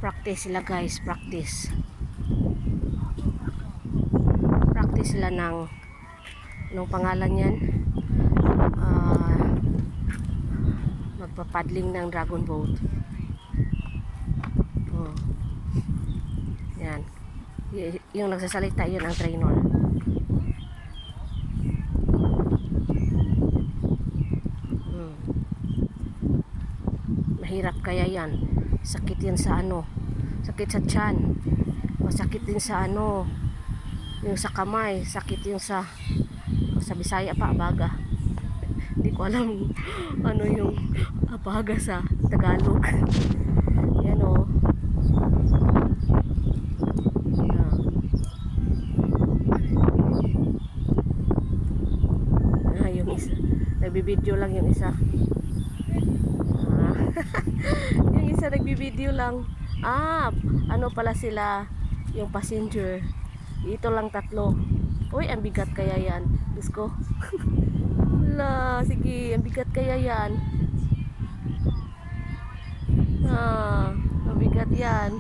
Practice sila guys, practice. Practice sila ng anong pangalan yan? Magpapadling ng dragon boat. Oh. Yan. Yung nagsasalita yun ang trainer. Mahirap kaya yan. Sakit yan sa ano, sakit sa tiyan, masakit din sa ano, yung sa kamay, sakit yung sa Bisaya pa, abaga. Hindi ko alam ano yung abaga sa Tagalog. Yan o. Yung isa nagbibideo lang, yung isa yung isa nagbibideo lang. Ano pala sila, yung passenger. Ito lang tatlo. Uy, ang bigat kaya yan. Diyos ko. Wala, sige, ang bigat kaya yan. Ang bigat yan.